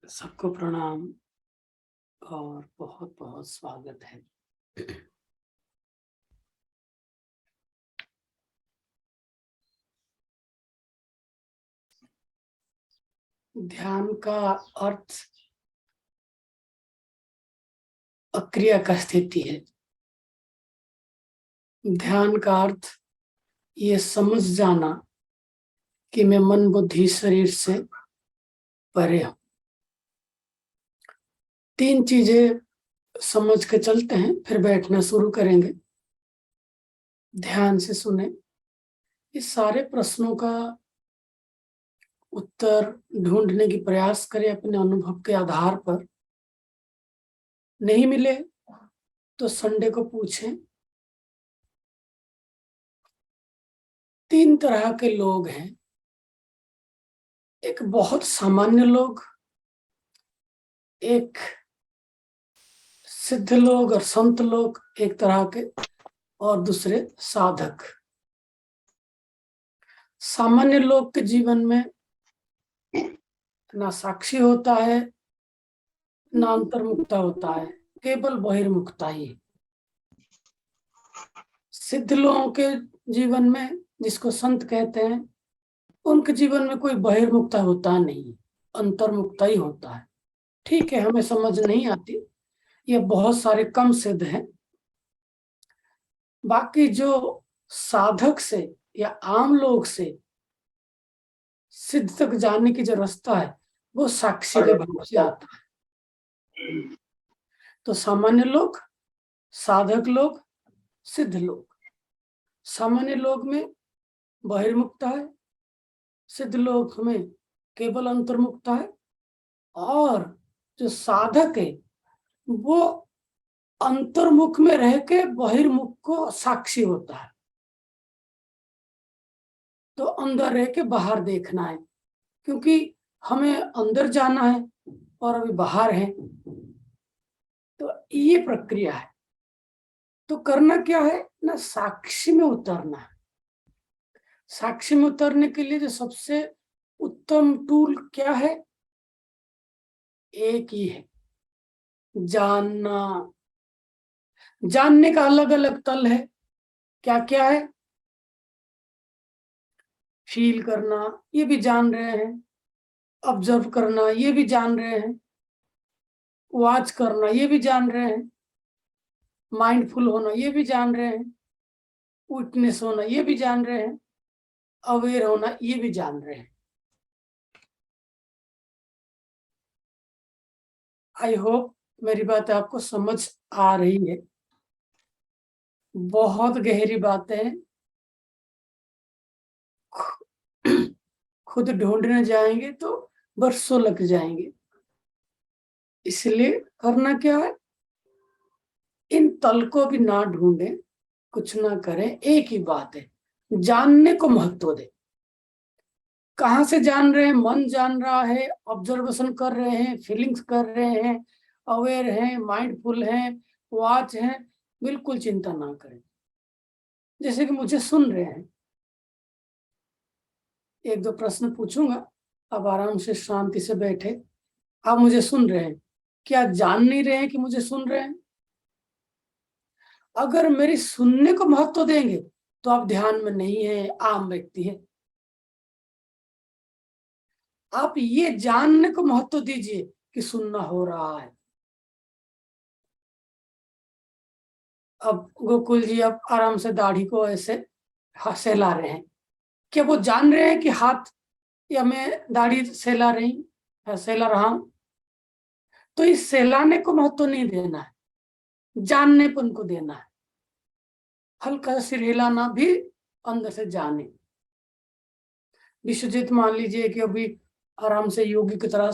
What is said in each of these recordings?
सबको प्रणाम और बहुत बहुत स्वागत है। ध्यान का अर्थ अक्रिया का स्थिति है। ध्यान का अर्थ ये समझ जाना कि मैं मन बुद्धि शरीर से परे हूं। तीन चीजें समझ के चलते हैं, फिर बैठना शुरू करेंगे। ध्यान से सुने। इस सारे प्रश्नों का उत्तर ढूंढने की प्रयास करें अपने अनुभव के आधार पर। नहीं मिले तो संडे को पूछें। तीन तरह के लोग हैं। एक बहुत सामान्य लोग, एक सिद्ध लोग और संत लोग एक तरह के, और दूसरे साधक। सामान्य लोग के जीवन में ना साक्षी होता है ना अंतर्मुखता होता है, केवल बहिर्मुखता ही। सिद्ध लोगों के जीवन में, जिसको संत कहते हैं, उनके जीवन में कोई बहिर्मुखता होता नहीं, अंतर्मुखता ही होता है। ठीक है, हमें समझ नहीं आती, ये बहुत सारे कम सिद्ध हैं। बाकी जो साधक से या आम लोग से सिद्ध तक जाने की जो रास्ता है वो साक्षी के भाव से आता है। तो सामान्य लोग, साधक लोग, सिद्ध लोग। सामान्य लोग में बहिर्मुखता है, सिद्ध लोग में केवल अंतर्मुखता है, और जो साधक है वो अंतर्मुख में रह के बहिर्मुख को साक्षी होता है। तो अंदर रह के बाहर देखना है, क्योंकि हमें अंदर जाना है और अभी बाहर है। तो ये प्रक्रिया है। तो करना क्या है ना, साक्षी में उतरना है। साक्षी में उतरने के लिए जो सबसे उत्तम टूल क्या है, एक ही है, जानना। जानने का अलग अलग तल है। क्या क्या है? फील करना, ये भी जान रहे हैं। ऑब्जर्व करना, ये भी जान रहे हैं। वॉच करना, ये भी जान रहे हैं। माइंडफुल होना, ये भी जान रहे हैं। विटनेस होना, ये भी जान रहे हैं। अवेयर होना, ये भी जान रहे हैं। आई होप मेरी बात आपको समझ आ रही है। बहुत गहरी बातें खुद ढूंढने जाएंगे तो बरसों लग जाएंगे। इसलिए करना क्या है, इन तल को भी ना ढूंढें, कुछ ना करें। एक ही बात है, जानने को महत्व दे। कहाँ से जान रहे हैं? मन जान रहा है, ऑब्जर्वेशन कर रहे हैं, फीलिंग्स कर रहे हैं, अवेयर हैं, माइंडफुल हैं, वॉच हैं। बिल्कुल चिंता ना करें। जैसे कि मुझे सुन रहे हैं, एक दो प्रश्न पूछूंगा, अब आराम से शांति से बैठे। आप मुझे सुन रहे हैं, क्या जान नहीं रहे हैं कि मुझे सुन रहे हैं? अगर मेरी सुनने को महत्व देंगे तो आप ध्यान में नहीं है, आम व्यक्ति है। आप ये जानने को महत्व दीजिए कि सुनना हो रहा है। अब गोकुल जी आप आराम से दाढ़ी को ऐसे सहला रहे हैं, क्या वो जान रहे हैं कि हाथ या मैं दाढ़ी सहला सहला रहा हूं? तो इस सहलाने को महत्व नहीं देना है, जानने पर उनको देना है। हल्का सिर हिलाना भी अंदर से जाने। विश्वजीत मान लीजिए कि अभी आराम से योगी की तरह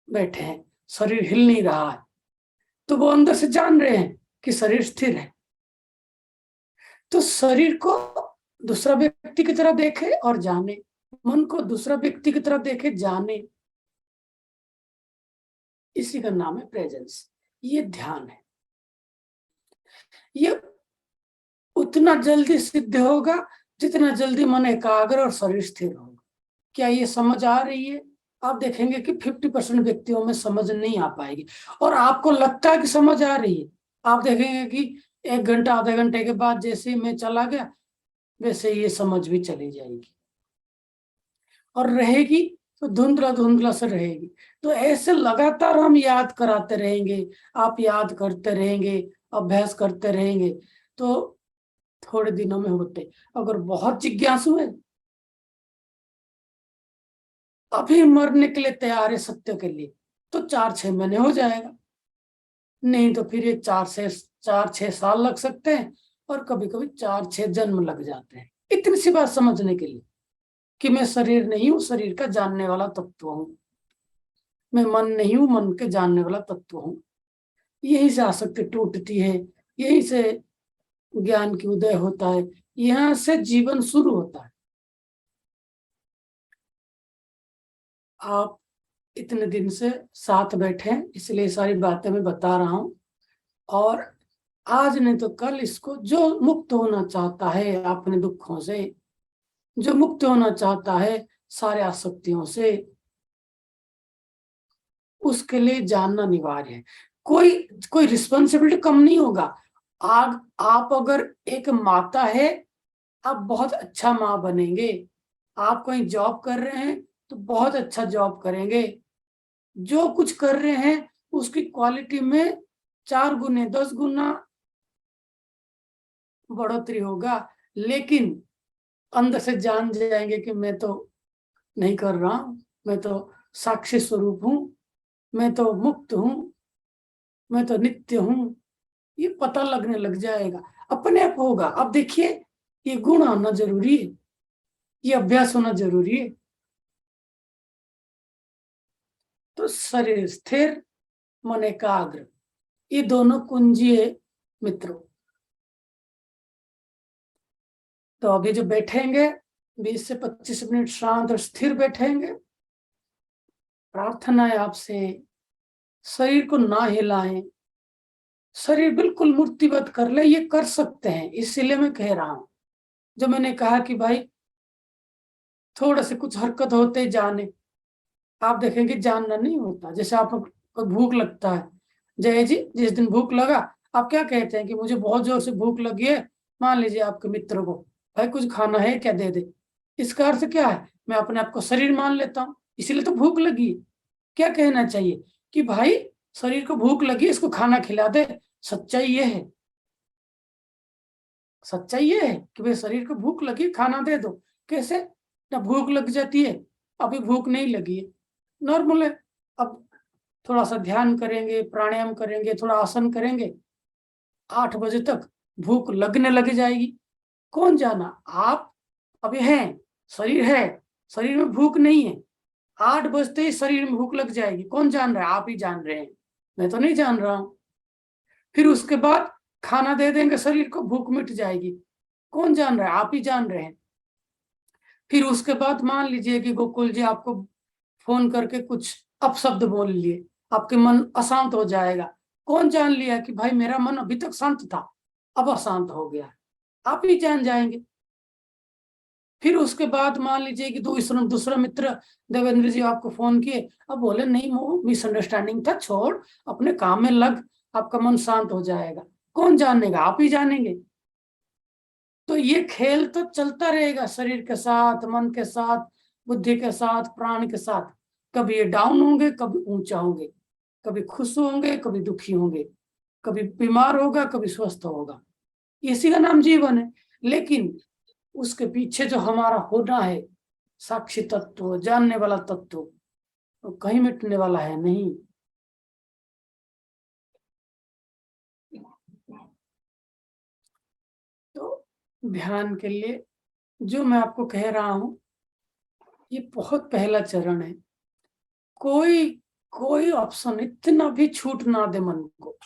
बैठे हैं, शरीर हिल नहीं रहा है, तो वो अंदर से जान रहे हैं कि शरीर स्थिर है। तो शरीर को दूसरा व्यक्ति की तरह देखे और जाने, मन को दूसरा व्यक्ति की तरह देखे, जाने। इसी का नाम है प्रेजेंस। ये ध्यान है। ये उतना जल्दी सिद्ध होगा जितना जल्दी मन एकाग्र और शरीर स्थिर होगा। क्या ये समझ आ रही है? आप देखेंगे कि 50% व्यक्तियों में समझ नहीं आ पाएगी, और आपको लगता है कि समझ आ रही है। आप देखेंगे कि 1 घंटा आधे घंटे के बाद जैसे ही मैं चला गया, वैसे ये समझ भी चली जाएगी, और रहेगी तो धुंधला धुंधला से रहेगी। तो ऐसे लगातार हम याद कराते रहेंगे, आप याद करते रहेंगे, अभ्यास करते रहेंगे, तो थोड़े दिनों में होते। अगर बहुत जिज्ञासु है, अभी मरने के लिए तैयार है सत्य के लिए, तो 4-6 महीने हो जाएगा। नहीं तो फिर ये 4-6 साल लग सकते हैं, और कभी कभी 4-6 जन्म लग जाते हैं इतनी सी बात समझने के लिए कि मैं शरीर नहीं हूं, शरीर का जानने वाला तत्व हूं। मैं मन नहीं हूं, मन के जानने वाला तत्व हूं। यही से आसक्ति टूटती है, यही से ज्ञान की उदय होता है, यहां से जीवन शुरू होता है। आप इतने दिन से साथ बैठे हैं, इसलिए सारी बातें मैं बता रहा हूं। और आज नहीं तो कल इसको, जो मुक्त होना चाहता है अपने दुखों से, जो मुक्त होना चाहता है सारे आसक्तियों से, उसके लिए जानना अनिवार्य है। कोई कोई रिस्पॉन्सिबिलिटी कम नहीं होगा। आप अगर एक माता है, आप बहुत अच्छा माँ बनेंगे। आप कहीं जॉब कर रहे हैं तो बहुत अच्छा जॉब करेंगे। जो कुछ कर रहे हैं उसकी क्वालिटी में 4 गुने 10 गुना बढ़ोतरी होगा। लेकिन अंदर से जान जाएंगे कि मैं तो नहीं कर रहा हूं, मैं तो साक्षी स्वरूप हूं, मैं तो मुक्त हूं, मैं तो नित्य हूं। ये पता लगने लग जाएगा, अपने आप होगा। अब देखिए, ये गुण आना जरूरी है, ये अभ्यास होना जरूरी है। तो शरीर स्थिर, मन एकाग्र, ये दोनों कुंजी है मित्रों। तो अभी जो बैठेंगे 20 से 25 मिनट शांत और स्थिर बैठेंगे। प्रार्थना है आपसे, शरीर को ना हिलाएं, शरीर बिल्कुल मूर्तिवत कर ले। ये कर सकते हैं, इसीलिए मैं कह रहा हूं। जो मैंने कहा कि भाई थोड़ा से कुछ हरकत होते जाने, आप देखेंगे जानना नहीं होता। जैसे आपको भूख लगता है, जय जी, जिस दिन भूख लगा, आप क्या कहते हैं कि मुझे बहुत जोर से भूख लगी है। मान लीजिए आपके मित्र को, भाई कुछ खाना है क्या, दे दे। इसका अर्थ क्या है, मैं अपने आप को शरीर मान लेता हूँ, इसीलिए तो भूख लगी। क्या कहना चाहिए कि भाई शरीर को भूख लगी, इसको खाना खिला दे। सच्चाई ये है, सच्चाई ये है कि भाई शरीर को भूख लगी, खाना दे दो। कैसे, ना भूख लग जाती है, अभी भूख नहीं लगी है, नॉर्मल है। अब थोड़ा सा ध्यान करेंगे, प्राणायाम करेंगे, थोड़ा आसन करेंगे, 8 बजे तक भूख लगने लग जाएगी। कौन जाना, आप अभी हैं, शरीर है, शरीर में भूख नहीं है, 8 बजते ही शरीर में भूख लग जाएगी। कौन जान रहा है, आप ही जान रहे हैं, मैं तो नहीं जान रहा हूं। फिर उसके बाद खाना दे देंगे, शरीर को भूख मिट जाएगी। कौन जान रहा है, आप ही जान रहे हैं। फिर उसके बाद मान लीजिए कि गोकुल जी आपको फोन करके कुछ अपशब्द बोल लिए, आपके मन अशांत हो जाएगा। कौन जान लिया कि भाई मेरा मन अभी तक शांत था, अब अशांत हो गया, आप ही जान जाएंगे। फिर उसके बाद मान लीजिए कि दूसरा मित्र देवेंद्र जी आपको फोन किए, अब बोले नहीं वो मिसअंडरस्टैंडिंग था, छोड़, अपने काम में लग, आपका मन शांत हो जाएगा। कौन जानेगा, आप ही जानेंगे। तो ये खेल तो चलता रहेगा, शरीर के साथ, मन के साथ, बुद्धि के साथ, प्राण के साथ। कभी ये डाउन होंगे, कभी ऊंचा होंगे, कभी खुश होंगे, कभी दुखी होंगे, कभी बीमार होगा, कभी स्वस्थ होगा। इसी का नाम जीवन है। लेकिन उसके पीछे जो हमारा होना है, साक्षी तत्व, जानने वाला तत्व, तो कहीं मिटने वाला है नहीं। तो ध्यान के लिए जो मैं आपको कह रहा हूं, ये बहुत पहला चरण है। कोई कोई ऑप्शन, इतना भी छूट ना दे मन को।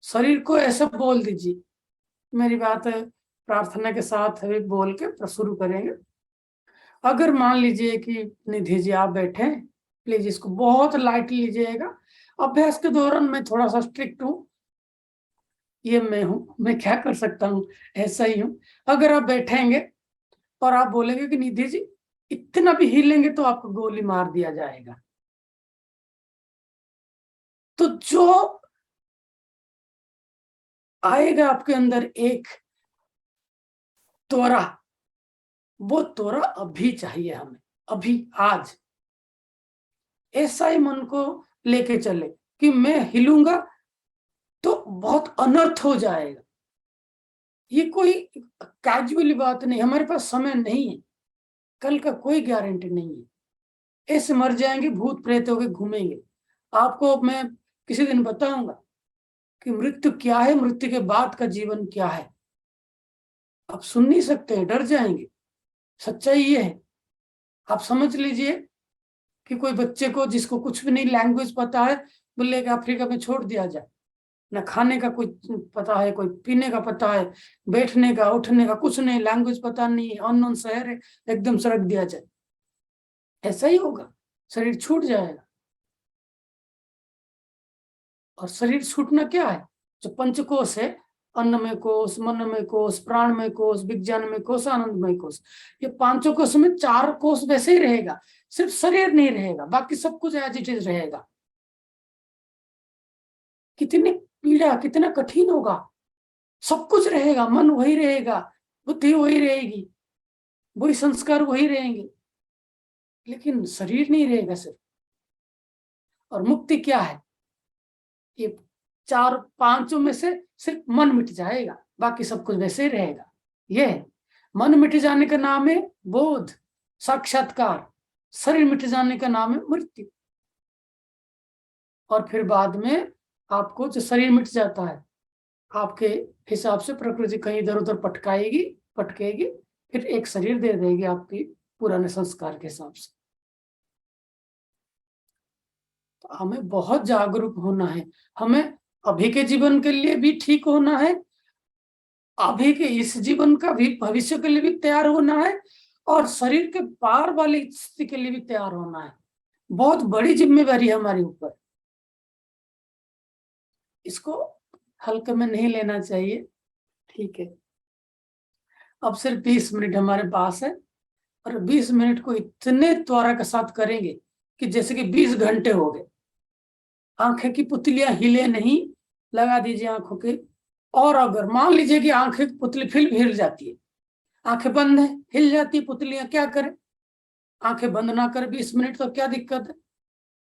शरीर को ऐसा बोल दीजिए, मेरी बात है, प्रार्थना के साथ अभी बोल के शुरू करेंगे। अगर मान लीजिए कि निधि जी आप बैठे, प्लीज इसको बहुत लाइट लीजिएगा। अभ्यास के दौरान मैं थोड़ा सा स्ट्रिक्ट हूँ, ये मैं हूँ, मैं क्या कर सकता हूँ, ऐसा ही हूँ। अगर आप बैठेंगे और आप बोलेंगे कि निधि जी इतना भी हिलेंगे तो आपको गोली मार दिया जाएगा। तो जो आएगा आपके अंदर एक त्वरा, वो त्वरा अभी चाहिए हमें, अभी आज। ऐसा ही मन को लेके चले कि मैं हिलूंगा तो बहुत अनर्थ हो जाएगा। ये कोई कैजुअली बात नहीं, हमारे पास समय नहीं है, कल का कोई गारंटी नहीं है। ऐसे मर जाएंगे, भूत प्रेत होके घूमेंगे। आपको मैं किसी दिन बताऊंगा कि मृत्यु क्या है, मृत्यु के बाद का जीवन क्या है। आप सुन नहीं सकते हैं, डर जाएंगे। सच्चाई ये है। आप समझ लीजिए कि कोई बच्चे को जिसको कुछ भी नहीं लैंग्वेज पता है, बोले कि अफ्रीका में छोड़ दिया जाए, ना खाने का कोई पता है, कोई पीने का पता है, बैठने का उठने का कुछ नहीं, लैंग्वेज पता नहीं है, अननोन शहर है, एकदम सड़क दिया जाए, ऐसा ही होगा। शरीर छूट जाएगा। और शरीर छूटना क्या है? जो पंचकोश है, अन्नमय कोश, मनमय कोश, प्राणमय कोश, विज्ञानमय कोश, आनंदमय कोश, ये पांचों कोश में 4 कोश वैसे ही रहेगा, सिर्फ शरीर नहीं रहेगा, बाकी सब कुछ एज इट इज रहेगा। कितनी पीड़ा, कितना कठिन होगा। सब कुछ रहेगा, मन वही रहेगा, बुद्धि वही रहेगी, वही संस्कार वही रहेंगे, लेकिन शरीर नहीं रहेगा सिर्फ। और मुक्ति क्या है? ये 4-5 में से सिर्फ मन मिट जाएगा, बाकी सब कुछ वैसे ही रहेगा। ये मन मिट जाने का नाम है बोध, साक्षात्कार। शरीर मिट जाने का नाम है मृत्यु। और फिर बाद में आपको जो शरीर मिट जाता है, आपके हिसाब से प्रकृति कहीं इधर उधर पटकेगी, फिर एक शरीर दे देगी आपकी पुराने संस्कार के हिसाब से। तो हमें बहुत जागरूक होना है। हमें अभी के जीवन के लिए भी ठीक होना है, अभी के इस जीवन का भी भविष्य के लिए भी तैयार होना है, और शरीर के पार वाली स्थिति के लिए भी तैयार होना है। बहुत बड़ी जिम्मेवारी है हमारे ऊपर। इसको हल्के में नहीं लेना चाहिए। ठीक है, अब सिर्फ 20 मिनट हमारे पास है, और 20 मिनट को इतने त्वरा के साथ करेंगे कि जैसे कि 20 घंटे हो गए। आंखें की पुतलियां हिले नहीं, लगा दीजिए आंखों के। और अगर मान लीजिए कि आंखें की पुतली फिर हिल जाती है, आंखें बंद है, हिल जाती है पुतलियां, क्या करें? आंखें बंद ना कर 20 मिनट, तो क्या दिक्कत है?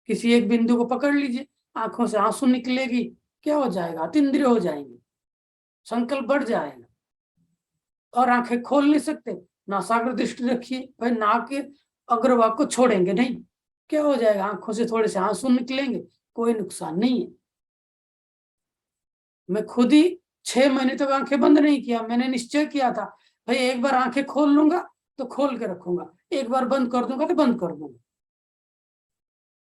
किसी एक बिंदु को पकड़ लीजिए, आंखों से आंसू निकलेगी, क्या हो जाएगा? अतीन्द्रिय हो जाएंगे, संकल्प बढ़ जाएगा। और आंखें खोल नहीं सकते, नासाग्र दृष्टि रखिए, भाई नाक के अग्रभाग को छोड़ेंगे नहीं, क्या हो जाएगा? आंखों से थोड़े से आंसू निकलेंगे, कोई नुकसान नहीं है। मैं खुद ही 6 महीने तक आंखें बंद नहीं किया। मैंने निश्चय किया था, भाई एक बार आंखें खोल लूंगा तो खोल के रखूंगा, एक बार बंद कर दूंगा तो बंद कर दूंगा।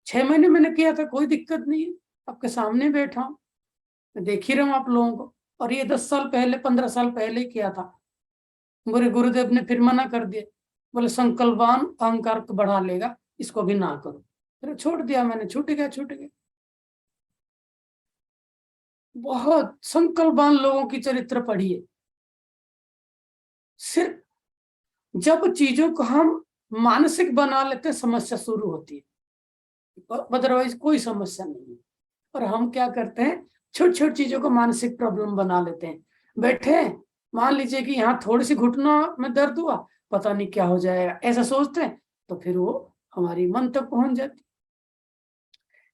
6 महीने मैंने किया था, कोई दिक्कत नहीं है। आपके सामने बैठा हूं, मैं देख ही रहा हूं आप लोगों को। और ये 10 साल पहले, 15 साल पहले ही किया था। मेरे गुरुदेव ने फिर मना कर दिया, बोले संकल्पवान अहंकार को बढ़ा लेगा, इसको भी ना करो। फिर छोड़ दिया मैंने, छूट गया, छूट गया। बहुत संकल्पवान लोगों की चरित्र पढ़िए। सिर्फ जब चीजों को हम मानसिक बना लेते, समस्या शुरू होती है, अदरवाइज कोई समस्या नहीं है। और हम क्या करते हैं, छोटी छोटी चीजों को मानसिक प्रॉब्लम बना लेते हैं। बैठे हैं, मान लीजिए कि यहाँ थोड़ी सी घुटना में दर्द हुआ, पता नहीं क्या हो जाएगा, ऐसा सोचते हैं, तो फिर वो हमारी मन तक पहुंच जाती।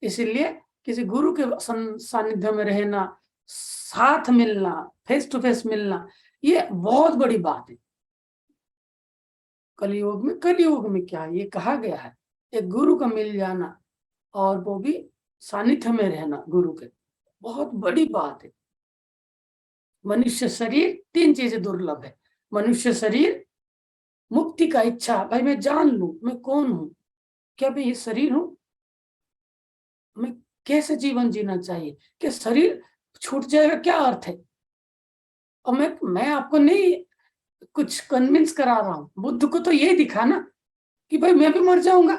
इसीलिए किसी गुरु के सानिध्य में रहना, साथ मिलना, फेस टू फेस मिलना, ये बहुत बड़ी बात है। कलयुग में क्या ये कहा गया है, एक गुरु का मिल जाना, और वो भी सानिध्य में रहना गुरु के, बहुत बड़ी बात है। मनुष्य शरीर, 3 चीजें दुर्लभ है। मनुष्य शरीर, मुक्ति का इच्छा, भाई मैं जान लूं मैं कौन हूं, क्या मैं ये शरीर हूं, मैं कैसे जीना चाहिए, क्या शरीर छूट जाएगा, क्या अर्थ है? और मैं आपको नहीं कुछ कन्विंस करा रहा हूं, बुद्ध को तो यही दिखा ना कि भाई मैं भी मर जाऊंगा।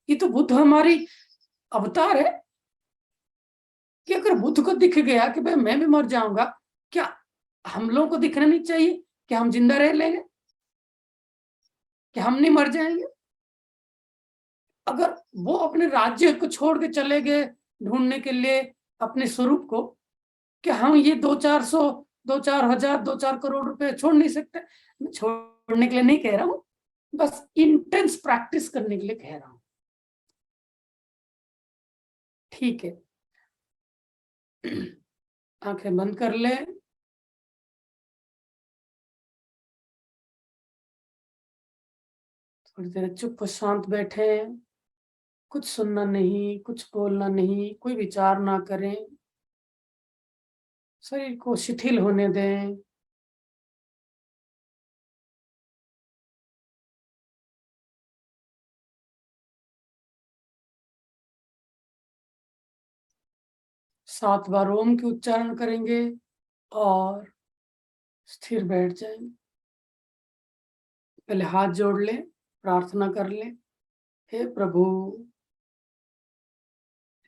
ये तो बुद्ध हमारी अवतार है कि अगर बुद्ध को दिख गया कि भाई मैं भी मर जाऊंगा, क्या हम लोगों को दिखना नहीं चाहिए कि हम जिंदा रह लेंगे? कि हम नहीं मर जाएंगे? अगर वो अपने राज्य को छोड़ के चले गए ढूंढने के लिए अपने स्वरूप को, कि हम ये 2-400, 2-4 हजार, 2-4 करोड़ रुपए छोड़ नहीं सकते? मैं छोड़ने के लिए नहीं कह रहा हूं, बस इंटेंस प्रैक्टिस करने के लिए कह रहा हूं। ठीक है, आंखें बंद कर ले। थोड़ी देर चुप और शांत बैठे, कुछ सुनना नहीं, कुछ बोलना नहीं, कोई विचार ना करें, शरीर को शिथिल होने दें। सात बार ओम के उच्चारण करेंगे और स्थिर बैठ जाएंगे। पहले हाथ जोड़ ले, प्रार्थना कर ले, हे प्रभु,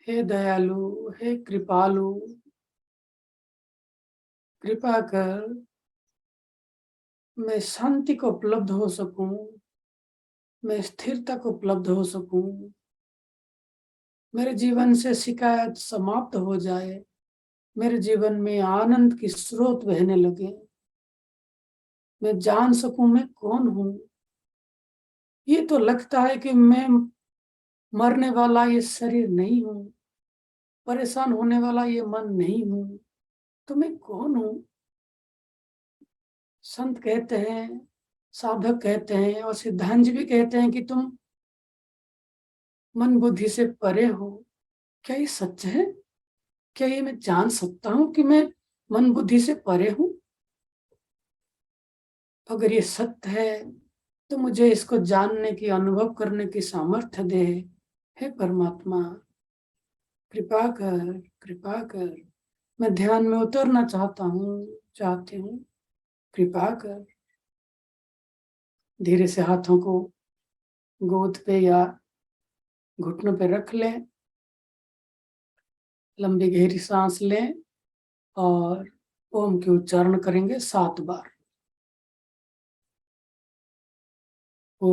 हे दयालु, हे कृपालु, कृपा कर मैं शांति को उपलब्ध हो सकूं, मैं स्थिरता को उपलब्ध हो सकूं, मेरे जीवन से शिकायत समाप्त हो जाए, मेरे जीवन में आनंद की स्रोत बहने लगे, मैं जान सकूं मैं कौन हूं। ये तो लगता है कि मैं मरने वाला ये शरीर नहीं हूं, परेशान होने वाला ये मन नहीं हूं, तो मैं कौन हूं? संत कहते हैं, साधक कहते हैं और सिद्धांत जी भी कहते हैं कि तुम मन बुद्धि से परे हो। क्या ये सच है? क्या ये मैं जान सकता हूं कि मैं मन बुद्धि से परे हूं? अगर ये सत्य है तो मुझे इसको जानने की, अनुभव करने की सामर्थ्य दे। हे परमात्मा, कृपा कर, कृपा कर। मैं ध्यान में उतरना चाहता हूँ, चाहती हूँ, कृपा कर। धीरे से हाथों को गोद पे या घुटनों पे रख लें, लंबी गहरी सांस लें और ओम के उच्चारण करेंगे 7 बार। ओ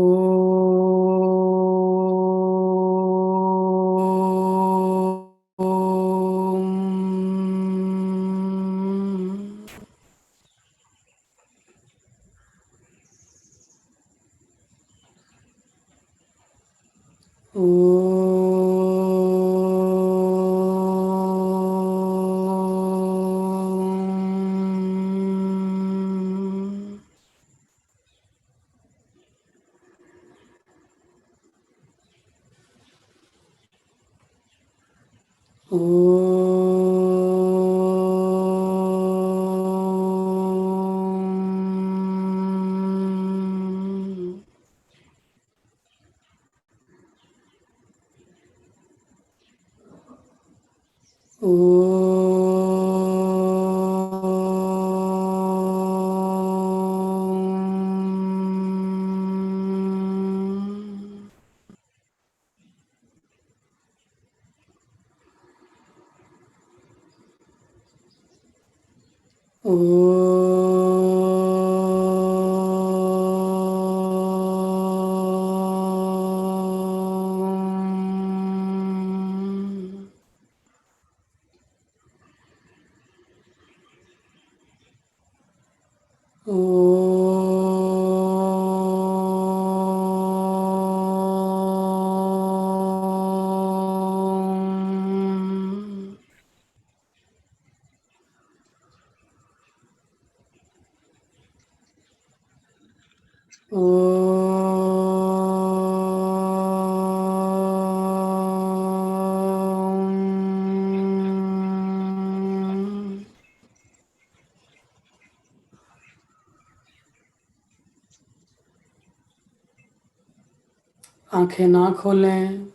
आंखें ना खोलें,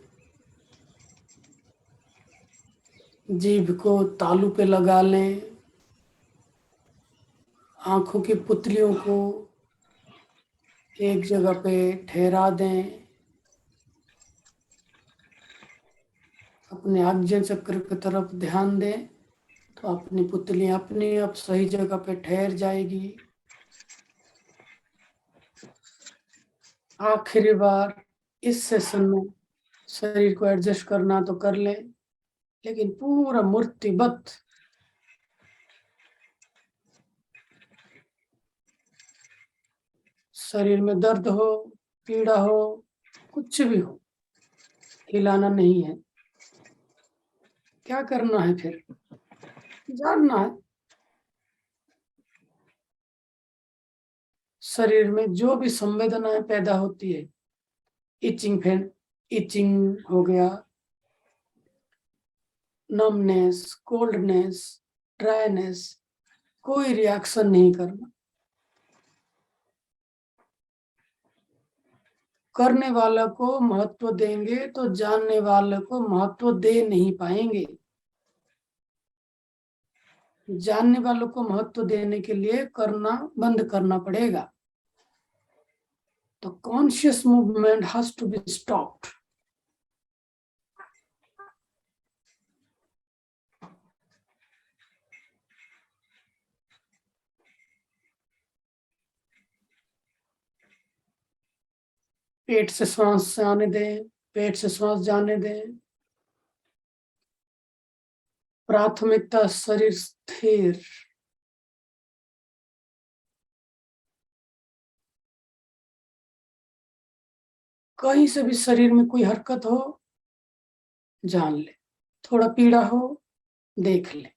जीभ को तालू पे लगा लें, आंखों की पुतलियों को एक जगह पे ठहरा दें, अपने आज्ञा चक्र की तरफ ध्यान दें तो अपनी पुतली अपनी आप सही जगह पे ठहर जाएगी। आखिरी बार इस सेशन में शरीर को एडजस्ट करना तो कर ले, लेकिन पूरा मूर्तिबद्ध शरीर में दर्द हो, पीड़ा हो, कुछ भी हो, हिलाना नहीं है। क्या करना है फिर? जानना है शरीर में जो भी संवेदनाएं पैदा होती है, इचिंग हो गया, नमनेस, कोल्डनेस, ड्राइनेस, कोई रिएक्शन नहीं करना। करने वाला को महत्व देंगे तो जानने वाले को महत्व दे नहीं पाएंगे। जानने वालों को महत्व देने के लिए करना बंद करना पड़ेगा। तो conscious movement has to be stopped. पेट से श्वास आने दें, पेट से श्वास जाने दें। प्राथमिकता शरीर स्थिर। कहीं से भी शरीर में कोई हरकत हो, जान ले। थोड़ा पीड़ा हो, देख ले।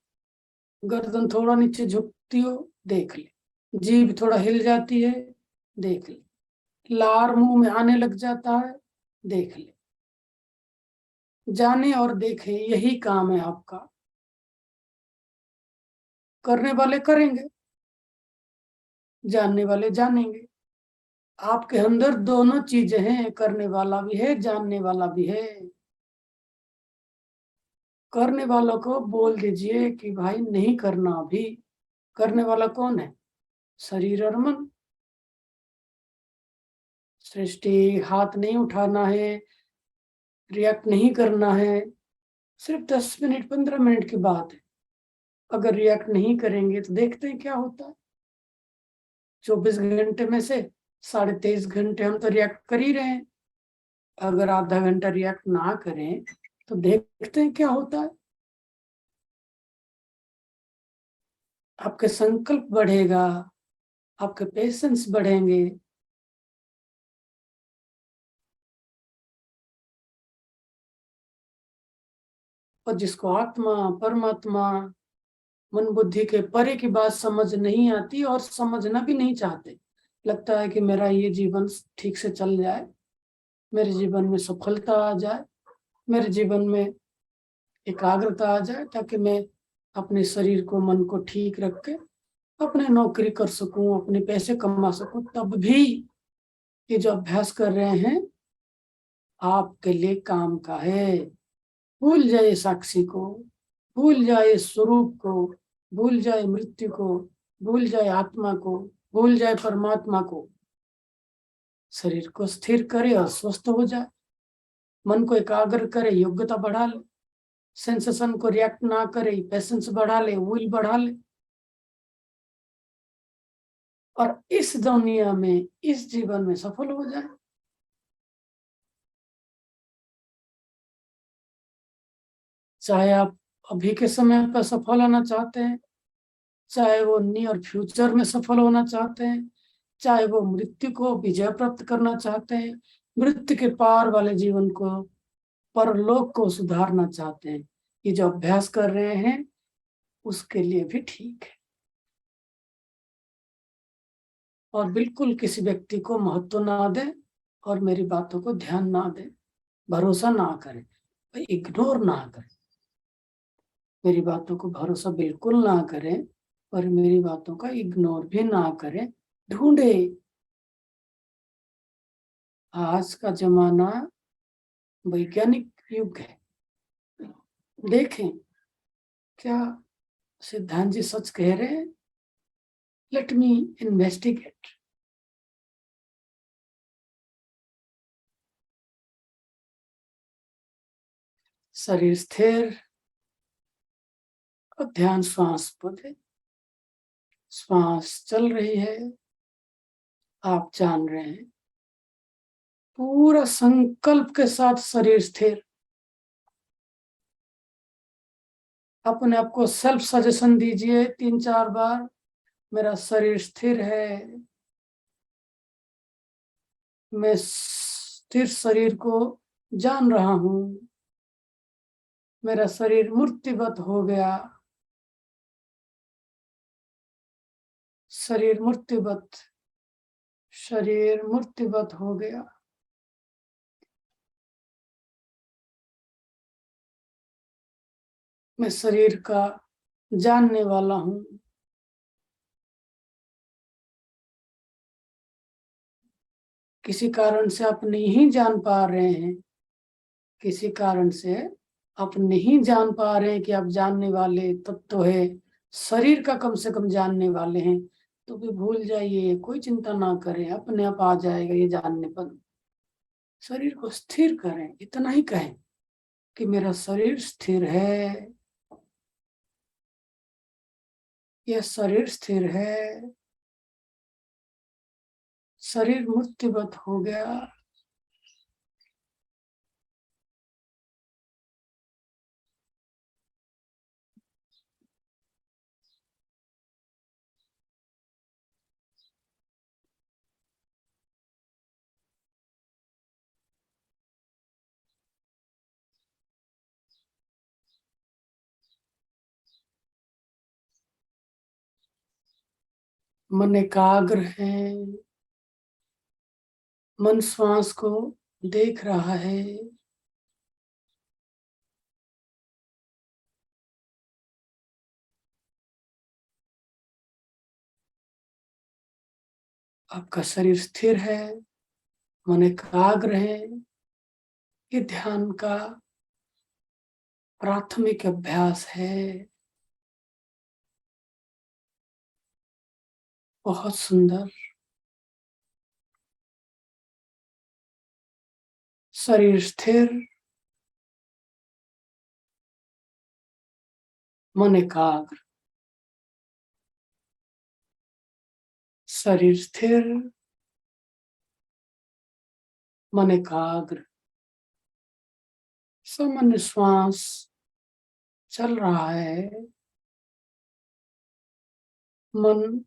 गर्दन थोड़ा नीचे झुकती हो, देख ले। जीभ थोड़ा हिल जाती है, देख ले। लार मुंह में आने लग जाता है, देख ले। जाने और देखे, यही काम है आपका। करने वाले करेंगे, जानने वाले जानेंगे। आपके अंदर दोनों चीजें हैं, करने वाला भी है, जानने वाला भी है। करने वालों को बोल दीजिए कि भाई नहीं करना अभी। करने वाला कौन है? शरीर और मन। सृष्टि, हाथ नहीं उठाना है, रिएक्ट नहीं करना है। सिर्फ 10 मिनट 15 मिनट की बात है। अगर रिएक्ट नहीं करेंगे तो देखते हैं क्या होता है। 24 घंटे में से 23.5 घंटे हम तो रिएक्ट कर ही रहे हैं। अगर आधा घंटा रिएक्ट ना करें तो देखते हैं क्या होता है। आपके संकल्प बढ़ेगा, आपके पेशेंस बढ़ेंगे। और जिसको आत्मा, परमात्मा, मन बुद्धि के परे की बात समझ नहीं आती और समझना भी नहीं चाहते, लगता है कि मेरा ये जीवन ठीक से चल जाए, मेरे जीवन में सफलता आ जाए, मेरे जीवन में एकाग्रता आ जाए, ताकि मैं अपने शरीर को, मन को ठीक रख के अपने नौकरी कर सकूं, अपने पैसे कमा सकूं। तब भी ये जो अभ्यास कर रहे हैं आपके लिए काम का है। भूल जाए साक्षी को, भूल जाए स्वरूप को, भूल जाए मृत्यु को, भूल जाए आत्मा को, भूल जाए परमात्मा को। शरीर को स्थिर करे और स्वस्थ हो जाए। मन को एकाग्र करे, योग्यता बढ़ा ले। सेंसेशन को रिएक्ट ना करे, पेशेंस बढ़ा ले, विल बढ़ा ले। और इस दुनिया में, इस जीवन में सफल हो जाए। चाहे आप अभी के समय पर सफल होना चाहते हैं, चाहे वो नियर फ्यूचर में सफल होना चाहते हैं, चाहे वो मृत्यु को विजय प्राप्त करना चाहते हैं, मृत्यु के पार वाले जीवन को, परलोक को सुधारना चाहते हैं, ये जो अभ्यास कर रहे हैं उसके लिए भी ठीक है। और बिल्कुल किसी व्यक्ति को महत्व ना दें और मेरी बातों को ध्यान ना दें, भरोसा ना करें, इग्नोर ना करें। मेरी बातों को भरोसा बिल्कुल ना करें और मेरी बातों का इग्नोर भी ना करें। ढूंढे। आज का जमाना वैज्ञानिक युग है। देखें क्या सिद्धांत जी सच कह रहे हैं। Let me investigate. शरीर स्थिर और ध्यान श्वास पर है। श्वास चल रही है, आप जान रहे हैं। पूरा संकल्प के साथ शरीर स्थिर। अपने आप को सेल्फ सजेशन दीजिए 3-4 बार, मेरा शरीर स्थिर है, मैं स्थिर शरीर को जान रहा हूं, मेरा शरीर मूर्तिवत हो गया, शरीर मूर्तिवत, शरीर मूर्तिवत हो गया। मैं शरीर का जानने वाला हूं। किसी कारण से आप नहीं जान पा रहे हैं, किसी कारण से आप नहीं जान पा रहे हैं कि आप जानने वाले तब तो है, शरीर का कम से कम जानने वाले हैं, तो भी भूल जाइए, कोई चिंता ना करें, अपने आप आ जाएगा ये जानने पर। शरीर को स्थिर करें, इतना ही कहें कि मेरा शरीर स्थिर है, यह शरीर स्थिर है, शरीर मूर्तिवत हो गया। मन एकाग्र है, मन श्वास को देख रहा है, आपका शरीर स्थिर है, मन एकाग्र है। ये ध्यान का प्राथमिक अभ्यास है। बहुत सुंदर। शरीर स्थिर, मन एकाग्र, शरीर स्थिर, मन एकाग्र, सामान्य श्वास चल रहा है, मन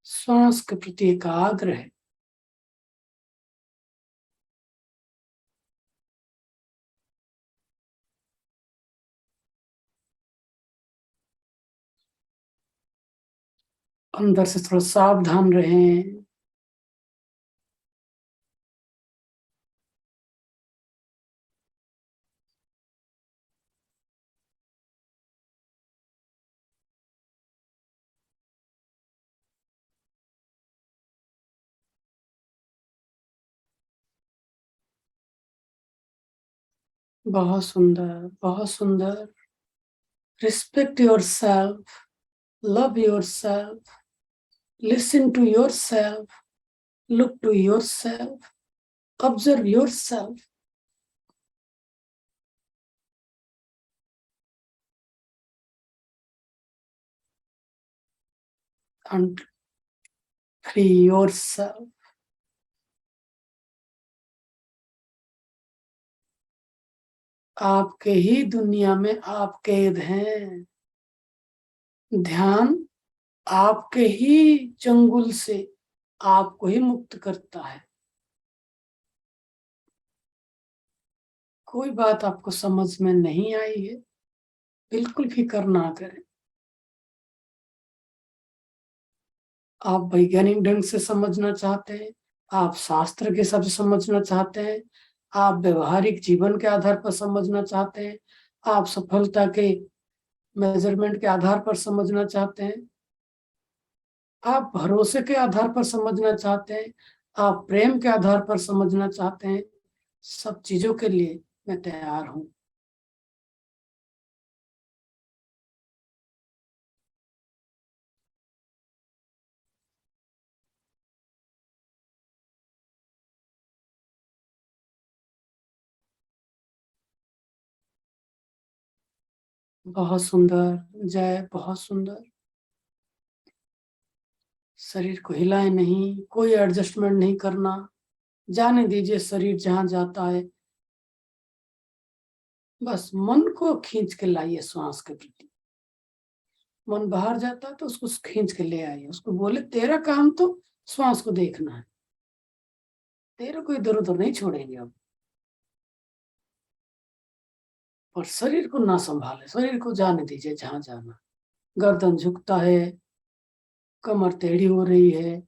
श्वास के प्रति एकाग्र है। अंदर से थोड़ा सावधान रहें। बहुत सुंदर, बहुत सुंदर। Respect yourself, love yourself, listen to yourself, look to yourself, observe yourself, and free yourself. आपके ही दुनिया में आप कैद हैं। ध्यान आपके ही चंगुल से आपको ही मुक्त करता है। कोई बात आपको समझ में नहीं आई है, बिल्कुल फिक्र ना करें। आप वैज्ञानिक ढंग से समझना चाहते हैं, आप शास्त्र के हिसाब से समझना चाहते हैं, आप व्यवहारिक जीवन के आधार पर समझना चाहते हैं, आप सफलता के मेजरमेंट के आधार पर समझना चाहते हैं, आप भरोसे के आधार पर समझना चाहते हैं, आप प्रेम के आधार पर समझना चाहते हैं, सब चीजों के लिए मैं तैयार हूं। बहुत सुंदर जय, बहुत सुंदर। शरीर को हिलाए नहीं, कोई एडजस्टमेंट नहीं करना, जाने दीजिए शरीर जहां जाता है, बस मन को खींच के लाइए श्वास के प्रति। मन बाहर जाता है तो उसको खींच के ले आइए, उसको बोले तेरा काम तो श्वास को देखना है, तेरे को इधर उधर नहीं छोड़ेंगे अब। और शरीर को ना संभाले, शरीर को जाने दीजिए जहां जाना। गर्दन झुकता है, कमर टेढ़ी हो रही है,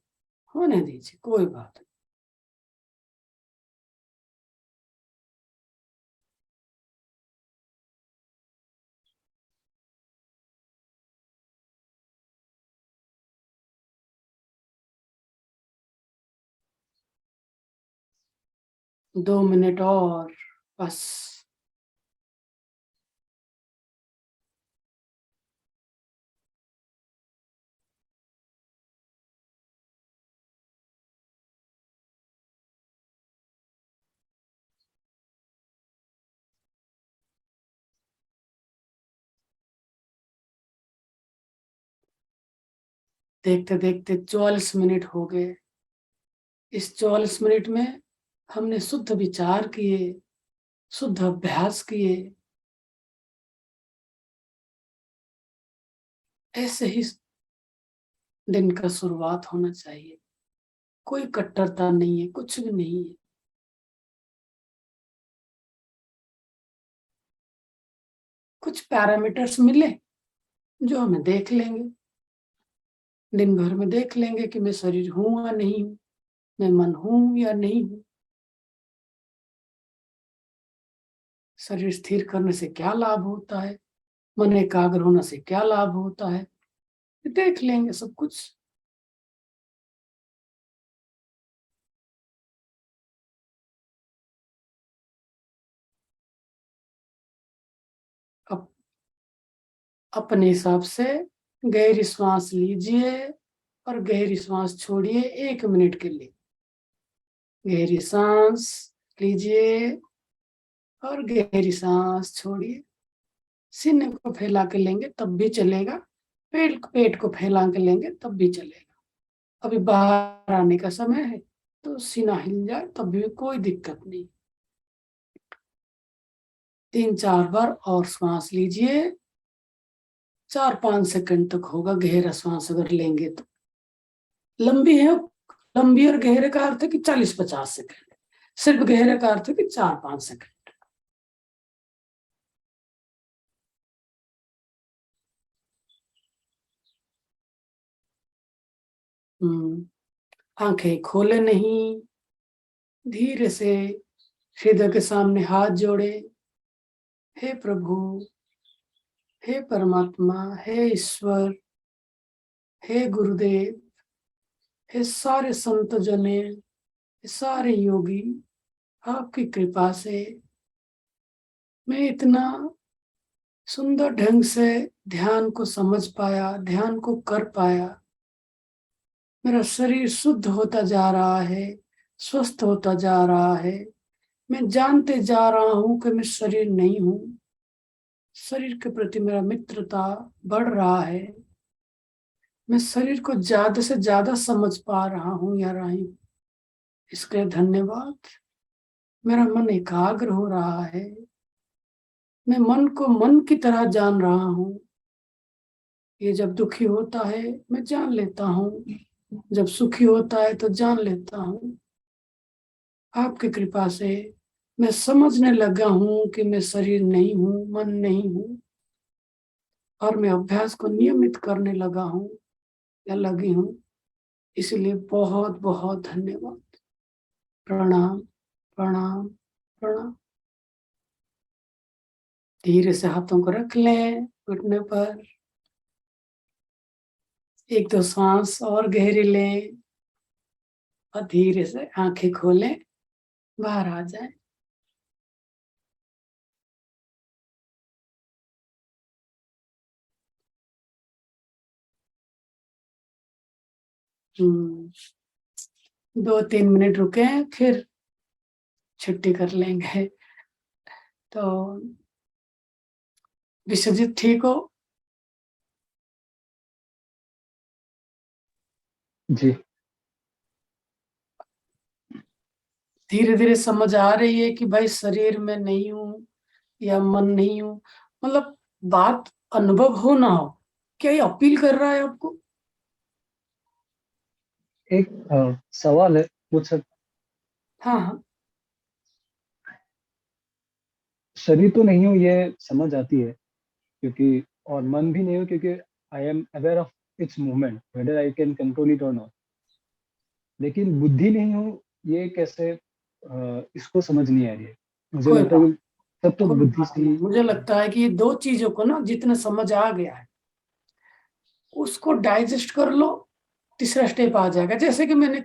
होने दीजिए, कोई बात नहीं। 2 मिनट और बस। देखते देखते 44 मिनट हो गए। इस 44 मिनट में हमने शुद्ध विचार किए, शुद्ध अभ्यास किए। ऐसे ही दिन का शुरुआत होना चाहिए। कोई कट्टरता नहीं है, कुछ भी नहीं है। कुछ पैरामीटर्स मिले जो हमें देख लेंगे, दिन भर में देख लेंगे कि मैं शरीर हूं या नहीं हूं, मैं मन हूं या नहीं हूं। शरीर स्थिर करने से क्या लाभ होता है, मन एकाग्र होने से क्या लाभ होता है, देख लेंगे सब कुछ। अब अपने हिसाब से गहरी श्वास लीजिए और गहरी श्वास छोड़िए 1 मिनट के लिए। गहरी सांस लीजिए और गहरी सांस छोड़िए। सीने को फैला के लेंगे तब भी चलेगा, पेट को फैला के लेंगे तब भी चलेगा। अभी बाहर आने का समय है तो सीना हिल जाए तब भी कोई दिक्कत नहीं। 3-4 बार और श्वास लीजिए। 4-5 सेकंड तक होगा गहरा श्वास अगर लेंगे तो। लंबी है, लंबी और गहरे का अर्थ है कि 40-50 सेकंड। सिर्फ गहरे का अर्थ है कि 4-5 सेकंड। आंखें खोले नहीं, धीरे से हृदय के सामने हाथ जोड़े। हे प्रभु, हे परमात्मा, हे ईश्वर, हे गुरुदेव, हे सारे संत जने, हे सारे योगी, आपकी कृपा से मैं इतना सुंदर ढंग से ध्यान को समझ पाया, ध्यान को कर पाया। मेरा शरीर शुद्ध होता जा रहा है, स्वस्थ होता जा रहा है। मैं जानते जा रहा हूं कि मैं शरीर नहीं हूं। शरीर के प्रति मेरा मित्रता बढ़ रहा है। मैं शरीर को ज्यादा से ज्यादा समझ पा रहा हूं या रही हूं। इसके लिए धन्यवाद। मेरा मन एकाग्र हो रहा है। मैं मन को मन की तरह जान रहा हूं। ये जब दुखी होता है मैं जान लेता हूँ, जब सुखी होता है तो जान लेता हूँ। आपकी कृपा से मैं समझने लगा हूँ कि मैं शरीर नहीं हूँ, मन नहीं हूँ। और मैं अभ्यास को नियमित करने लगा हूँ या लगी हूँ। इसलिए बहुत बहुत धन्यवाद। प्रणाम, प्रणाम, प्रणाम। धीरे से हाथों को रख लें घुटने पर। 1-2 सांस और गहरी लें और धीरे से आंखें खोलें, बाहर आ जाए। हम्म 2-3 मिनट रुके, फिर छुट्टी कर लेंगे। तो विश्वजीत ठीक हो? जी। धीरे धीरे समझ आ रही है कि भाई शरीर में नहीं हूं या मन नहीं हूं, मतलब बात अनुभव हो ना हो, क्या ये अपील कर रहा है आपको? एक सवाल है, पूछ सकते? हाँ हाँ। शरीर तो नहीं हूँ ये समझ आती है, क्योंकि और मन भी नहीं हूँ, क्योंकि I am aware of its movement, whether I can control it और नॉट। लेकिन बुद्धि नहीं हूँ, ये कैसे, इसको समझ नहीं आ रही है। मुझे कोई लगता है बात कि सब तो कोई बुद्धि बात से नहीं, ही। मुझे लगता है कि ये दो चीजों को ना जितना समझ आ गया है उसको डाइजेस्ट कर लो, तीसरा स्टेप आ जाएगा। जैसे कि मैंने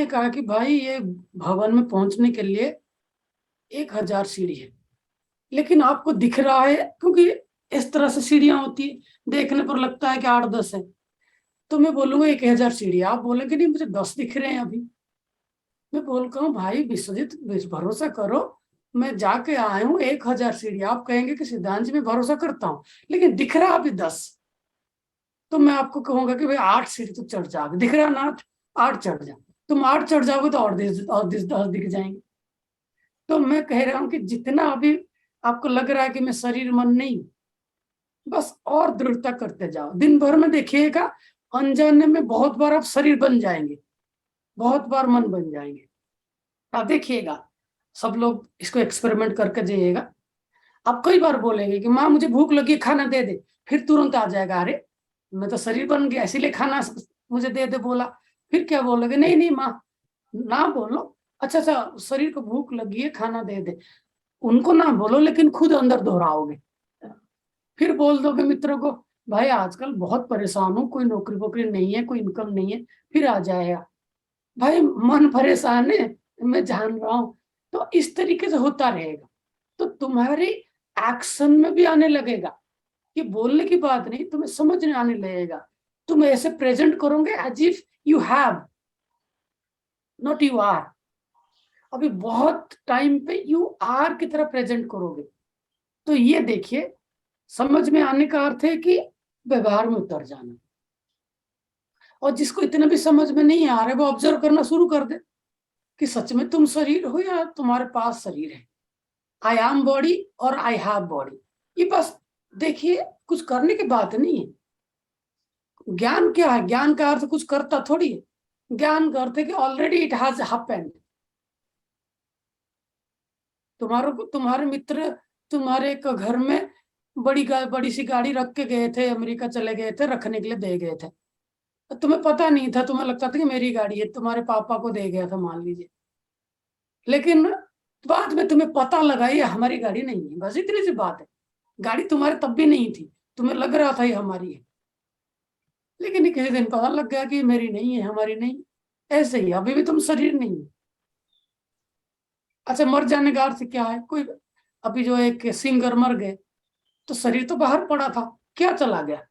कहा कि भाई ये भवन में पहुंचने के लिए 1,000 सीढ़ी है, लेकिन आपको दिख रहा है क्योंकि इस तरह से सीढ़ियां होती है, देखने पर लगता है कि 8-10 है, तो मैं बोलूंगा 1,000 सीढ़ी, आप बोलेंगे नहीं मुझे 10 दिख रहे हैं अभी। मैं बोलता हूँ भाई विश्वजीत, भरोसा करो, मैं जाके आया हूँ 1,000 सीढ़ी, आप कहेंगे कि सिद्धांत जी मैं भरोसा करता हूँ, लेकिन दिख रहा अभी 10। तो मैं आपको कहूंगा कि भाई 8 सीढ़ी तो चढ़ जाओगे, दिख रहा ना 8, 8 चढ़ जाओ। तुम 8 चढ़ जाओगे तो और 10 दिख जाएंगे। तो मैं कह रहा हूँ कि जितना अभी आपको लग रहा है कि मैं शरीर मन नहीं, बस और दृढ़ता करते जाओ, दिन भर में देखिएगा अनजाने में बहुत बार आप शरीर बन जाएंगे, बहुत बार मन बन जाएंगे। आप देखिएगा, सब लोग इसको एक्सपेरिमेंट करके जाइएगा। आप कई बार बोलेंगे कि माँ मुझे भूख लगी है, खाना दे दे, फिर तुरंत आ जाएगा अरे मैं तो शरीर बन गया इसीलिए खाना मुझे दे दे बोला। फिर क्या बोलोगे, नहीं नहीं माँ, ना बोलो, अच्छा अच्छा शरीर को भूख लगी है खाना दे दे, उनको ना बोलो लेकिन खुद अंदर दोहराओगे। फिर बोल दोगे मित्रों को, भाई आजकल बहुत परेशान हूँ, कोई नौकरी वोकरी नहीं है, कोई इनकम नहीं है, फिर आ जाएगा भाई मन परेशान है, मैं जान रहा हूं। तो इस तरीके से होता रहेगा, तो तुम्हारी एक्शन में भी आने लगेगा, कि बोलने की बात नहीं, तुम्हें समझ में आने लगेगा। तुम ऐसे प्रेजेंट करोगे as if you have, not you are. अभी बहुत टाइम पे यू आर की तरह प्रेजेंट करोगे। तो ये देखिए, समझ में आने का अर्थ है कि व्यवहार में उतर जाना। और जिसको इतना भी समझ में नहीं आ रहा है वो ऑब्जर्व करना शुरू कर दे कि सच में तुम शरीर हो या तुम्हारे पास शरीर है। आई एम बॉडी और आई हैव बॉडी, ये बस देखिए, कुछ करने की बात नहीं है। ज्ञान क्या है, ज्ञान का अर्थ कुछ करता थोड़ी है, ज्ञान का अर्थ है कि ऑलरेडी इट हैज हैपेंड। तुम्हारे मित्र तुम्हारे एक घर में बड़ी सी गाड़ी रख के गए थे, अमेरिका चले गए थे, रखने के लिए दे गए थे। तुम्हें पता नहीं था, तुम्हें लगता था कि मेरी गाड़ी है, तुम्हारे पापा को दे गया था मान लीजिए, लेकिन बाद में तुम्हें पता लगा ये हमारी गाड़ी नहीं है, बस इतनी सी बात है। गाड़ी तुम्हारे तब भी नहीं थी, तुम्हें लग रहा था ये हमारी है, लेकिन ये किसी दिन पता लग गया कि ये मेरी नहीं है, हमारी नहीं। ऐसे ही अभी भी तुम शरीर नहीं है। अच्छा, मर जाने का अर्थ क्या है, कोई अभी जो एक सिंगर मर गए तो शरीर तो बाहर पड़ा था, क्या चला गया?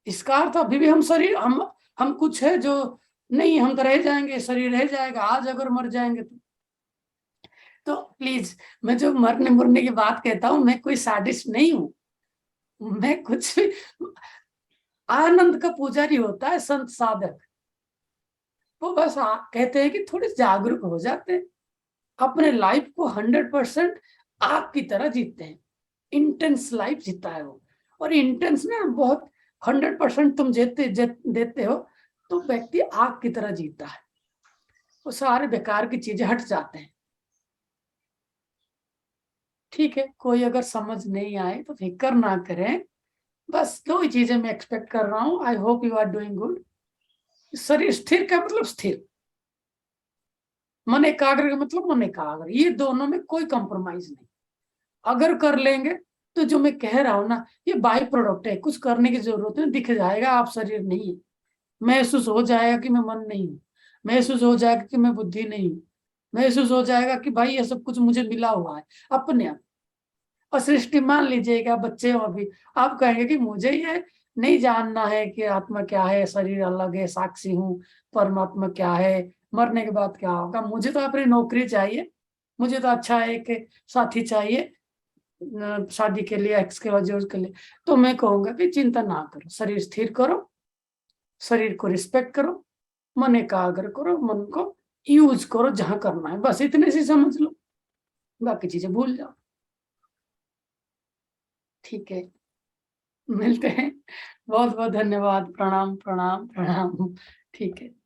इसका अर्थ अभी भी हम शरीर, हम कुछ है जो नहीं, हम तो रह जाएंगे, शरीर रह जाएगा आज अगर मर जाएंगे तो प्लीज, मैं जो मरने मरने की बात कहता हूँ, मैं कोई साडिस्ट नहीं हूँ, मैं कुछ भी, आनंद का पुजारी होता है संत साधक, वो बस कहते हैं कि थोड़े जागरूक हो जाते हैं, अपने लाइफ को 100% आग की तरह जीते हैं, इंटेंस लाइफ जीता है वो। और इंटेंस ना बहुत, 100% तुम देते हो तो व्यक्ति आग की तरह जीता है, वो सारे बेकार की चीजें हट जाते हैं। ठीक है, कोई अगर समझ नहीं आए तो फिक्र ना करें, बस दो ही चीजें मैं एक्सपेक्ट कर रहा हूँ, I hope you are doing good. शरीर स्थिर का मतलब स्थिर, मन एकाग्र का मतलब मन एकाग्र, ये दोनों में कोई कंप्रोमाइज नहीं। अगर कर लेंगे तो जो मैं कह रहा हूं ना, ये बाई प्रोडक्ट है, कुछ करने की जरूरत नहीं, दिख जाएगा आप शरीर नहीं है, महसूस हो जाएगा कि मैं मन नहीं हूं, महसूस हो जाएगा कि मैं बुद्धि नहीं हूं, महसूस हो जाएगा कि भाई ये सब कुछ मुझे मिला हुआ है अपने आप। और सृष्टि मान लीजिएगा, बच्चे हो अभी, आप कहेंगे कि मुझे ये नहीं जानना है कि आत्मा क्या है, शरीर अलग है, साक्षी हूँ, परमात्मा क्या है, मरने के बाद क्या होगा, मुझे तो अपनी नौकरी चाहिए, मुझे तो अच्छा एक साथी चाहिए शादी के लिए, एक्स के लिए, के लिए। तो मैं कहूंगा कि चिंता ना करो, शरीर स्थिर करो, शरीर को रिस्पेक्ट करो, मन एकाग्र करो, मन को यूज करो जहां करना है, बस इतने से समझ लो, बाकी चीजें भूल जाओ। ठीक है, मिलते हैं। बहुत बहुत धन्यवाद। प्रणाम प्रणाम प्रणाम। ठीक है।